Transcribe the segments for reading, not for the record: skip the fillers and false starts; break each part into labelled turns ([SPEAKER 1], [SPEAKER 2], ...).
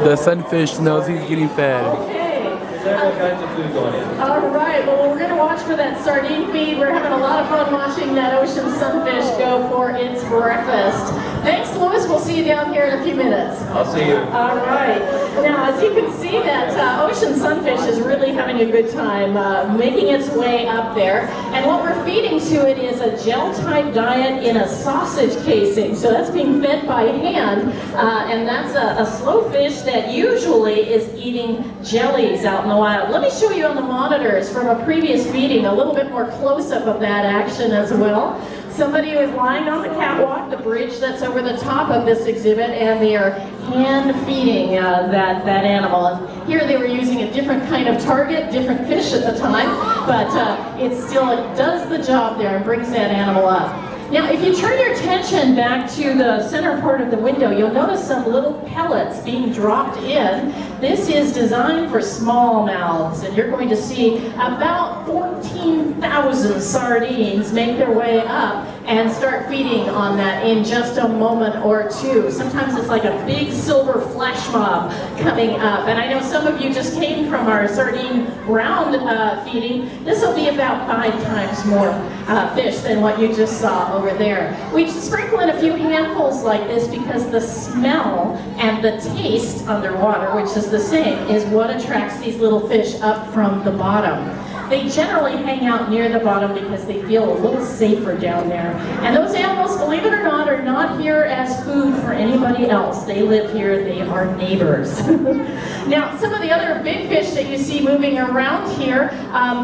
[SPEAKER 1] The sunfish knows he's getting fed.
[SPEAKER 2] Several kinds of food going in. All right, well, we're going to watch for that sardine feed. We're having a lot of fun watching that ocean sunfish go for its breakfast. Thanks, Louis. We'll see you down here in a few minutes.
[SPEAKER 3] I'll see you.
[SPEAKER 2] All right. Now, as you can see, that ocean sunfish is really having a good time making its way up there. And what we're feeding to it is a gel-type diet in a sausage casing. So that's being fed by hand. And that's a slow fish that usually is eating jellies out in the wild. Let me show you on the monitors from a previous feeding a little bit more close-up of that action as well. Somebody was lying on the catwalk, the bridge that's over the top of this exhibit, and they are hand feeding that animal. And here they were using a different kind of target, different fish at the time, but it does the job there and brings that animal up. Now, if you turn your attention back to the center part of the window, you'll notice some little pellets being dropped in. This is designed for smallmouths, and you're going to see about 14,000 sardines make their way up and start feeding on that in just a moment or two. Sometimes it's like a big silver flash mob coming up. And I know some of you just came from our sardine round feeding. This will be about 5 times more fish than what you just saw over there. We sprinkle in a few handfuls like this because the smell and the taste underwater, which is the same, is what attracts these little fish up from the bottom. They generally hang out near the bottom because they feel a little safer down there. And those animals, believe it or not, are not here as food for anybody else. They live here, they are neighbors. Now, some of the other big fish that you see moving around here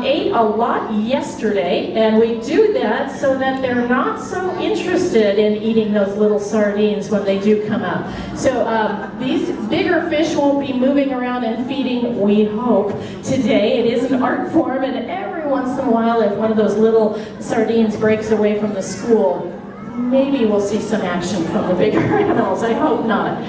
[SPEAKER 2] ate a lot yesterday, and we do that so that they're not so interested in eating those little sardines when they do come up. So these bigger fish won't be moving around and feeding, we hope, today. It is an art form, and every once in a while, if one of those little sardines breaks away from the school, maybe we'll see some action from the bigger animals. I hope not.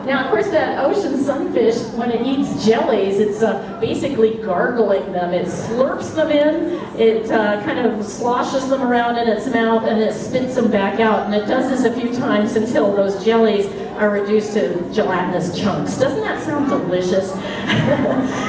[SPEAKER 2] Now, of course, that ocean sunfish, when it eats jellies, it's basically gargling them. It slurps them in, it kind of sloshes them around in its mouth, and it spits them back out. And it does this a few times until those jellies are reduced to gelatinous chunks. Doesn't that sound delicious?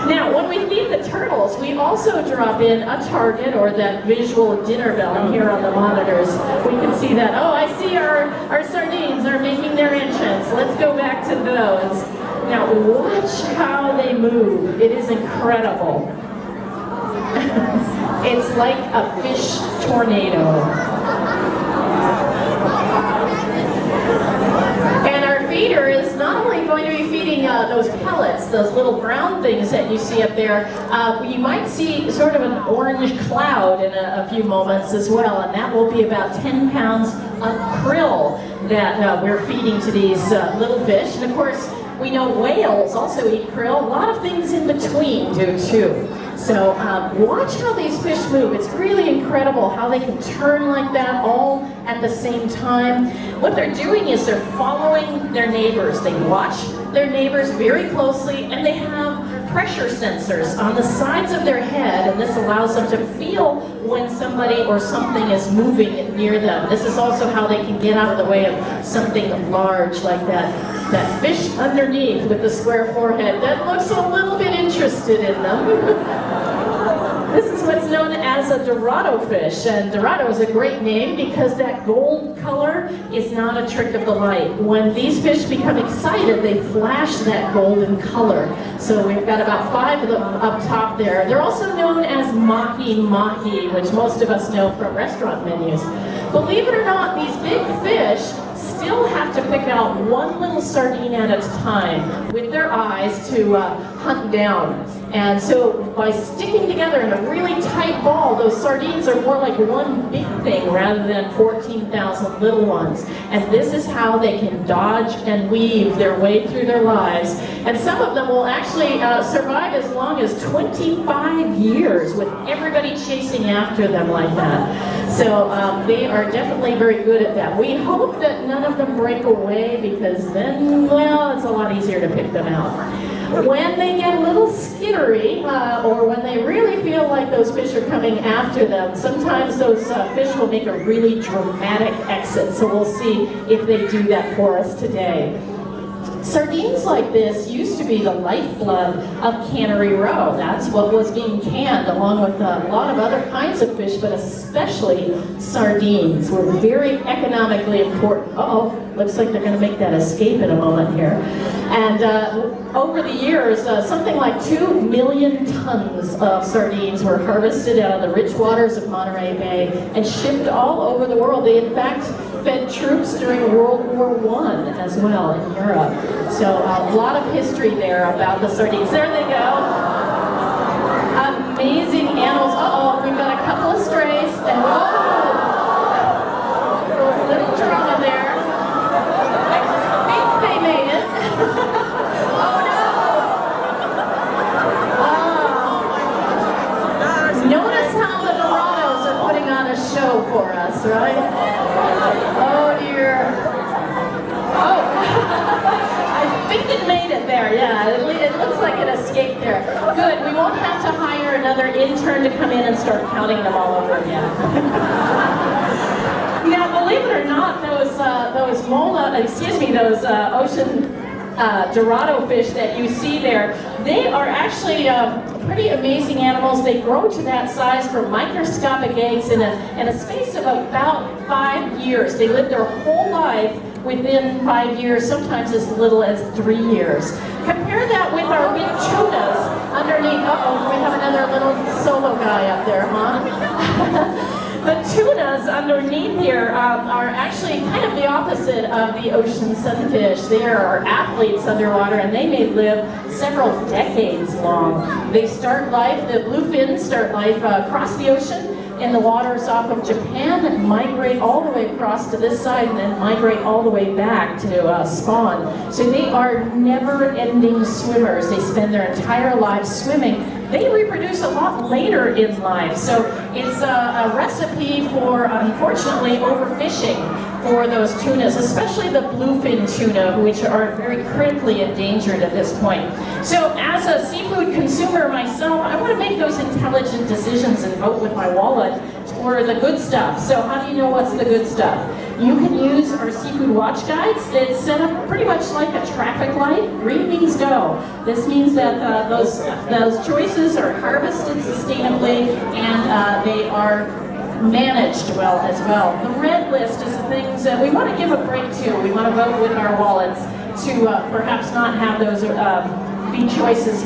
[SPEAKER 2] Now, when we feed the turtles, we also drop in a target, or that visual dinner bell here on the monitors. We can see that. Oh, I see our sardines are making their entrance. Let's go back to those. Now, watch how they move. It is incredible. It's like a fish tornado. Feeder is not only going to be feeding those pellets, those little brown things that you see up there. You might see sort of an orange cloud in a few moments as well, and that will be about 10 pounds of krill that we're feeding to these little fish. And of course, we know whales also eat krill. A lot of things in between do too. So watch how these fish move. It's really incredible how they can turn like that all at the same time. What they're doing is they're following their neighbors. They watch their neighbors very closely, and they have pressure sensors on the sides of their head, and this allows them to feel when somebody or something is moving near them. This is also how they can get out of the way of something large like that fish underneath with the square forehead that looks a little bit interested in them. This is what's known as a Dorado fish, and Dorado is a great name because that gold color is not a trick of the light. When these fish become excited, they flash that golden color. So we've got about 5 of them up top there. They're also known as mahi-mahi, which most of us know from restaurant menus. Believe it or not, these big fish still have to pick out one little sardine at a time with their eyes to hunt down. And so by sticking together in a really tight ball, those sardines are more like one big thing rather than 14,000 little ones. And this is how they can dodge and weave their way through their lives. And some of them will actually survive as long as 25 years with everybody chasing after them like that. So they are definitely very good at that. We hope that none of them break away, because then, well, it's a lot easier to pick them out. When they get a little skittery, or when they really feel like those fish are coming after them, sometimes those fish will make a really dramatic exit. So we'll see if they do that for us today. Sardines like this used to be the lifeblood of Cannery Row. That's what was being canned, along with a lot of other kinds of fish, but especially sardines were very economically important. Uh-oh, looks like they're going to make that escape in a moment here. And over the years, something like 2 million tons of sardines were harvested out of the rich waters of Monterey Bay and shipped all over the world. They, in fact, fed troops during World War I as well in Europe. So a lot of history there about the sardines. There they go. Amazing animals. Uh-oh, we've got a couple of strays. And whoa! A little drama there. I think they made it. Oh no! Notice how the Dorados are putting on a show for us, right? Oh dear. Oh, I think it made it there, yeah. It looks like it escaped there. Good, we won't have to hire another intern to come in and start counting them all over again. Now, believe it or not, those ocean Dorado fish that you see there, they are actually pretty amazing animals. They grow to that size from microscopic eggs in a space of about 5 years. They live their whole life within 5 years, sometimes as little as 3 years. Compare that with our big tunas underneath. Uh-oh, we have another little solo guy up there, huh? The tunas underneath here are actually kind of the opposite of the ocean sunfish. They are athletes underwater, and they may live several decades long. They start life, the bluefins start life across the ocean in the waters off of Japan, and migrate all the way across to this side, and then migrate all the way back to spawn. So they are never-ending swimmers. They spend their entire lives swimming. They reproduce a lot later in life, so it's a recipe for, unfortunately, overfishing for those tunas, especially the bluefin tuna, which are very critically endangered at this point. So as a seafood consumer myself, I want to make those intelligent decisions and vote with my wallet for the good stuff. So how do you know what's the good stuff? You can use our seafood watch guides. It's set up pretty much like a traffic light. Green means go. This means that those choices are harvested sustainably, and they are managed well as well. The red list is the things that we want to give a break to. We want to vote with our wallets to perhaps not have those be choices.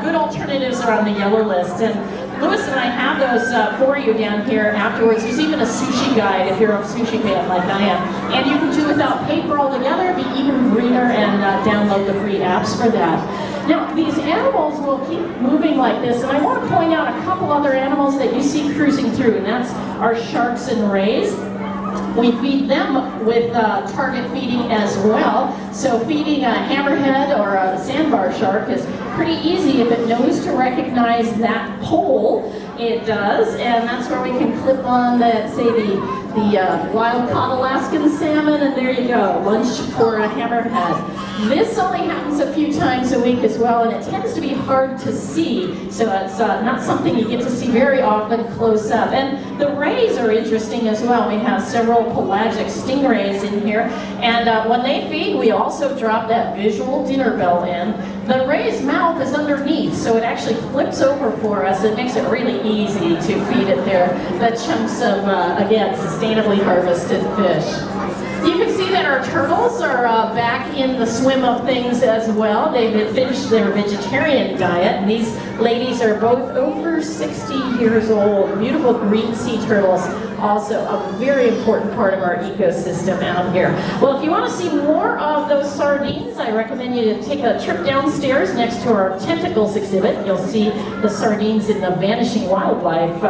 [SPEAKER 2] Good alternatives are on the yellow list, and Louis and I have those for you down here afterwards. There's even a sushi guide if you're a sushi fan like I am. And you can do without paper altogether, be even greener, and download the free apps for that. Now, these animals will keep moving like this, and I want to point out a couple other animals that you see cruising through, and that's our sharks and rays. We feed them with target feeding as well. So feeding a hammerhead or a sandbar shark is pretty easy if it knows to recognize that pole. It does, and that's where we can clip on that, say, the wild-caught Alaskan salmon, and there you go, lunch for a hammerhead. This only happens a few times a week as well, and it tends to be hard to see, so it's not something you get to see very often close up. And the rays are interesting as well. We have several pelagic stingrays in here, and when they feed, we also drop that visual dinner bell in. The ray's mouth is underneath, so it actually flips over for us. It makes it really easy to feed it there, the chunks of, again, sustainably harvested fish. You can see that our turtles are back in the swim of things as well. They've finished their vegetarian diet, and these ladies are both over 60 years old. Beautiful green sea turtles, also a very important part of our ecosystem out here. Well, if you want to see more of those sardines, I recommend you to take a trip downstairs next to our tentacles exhibit. You'll see the sardines in the vanishing wildlife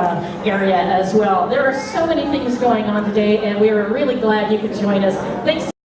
[SPEAKER 2] area as well. There are so many things going on today, and we are really glad you could join us. Thanks.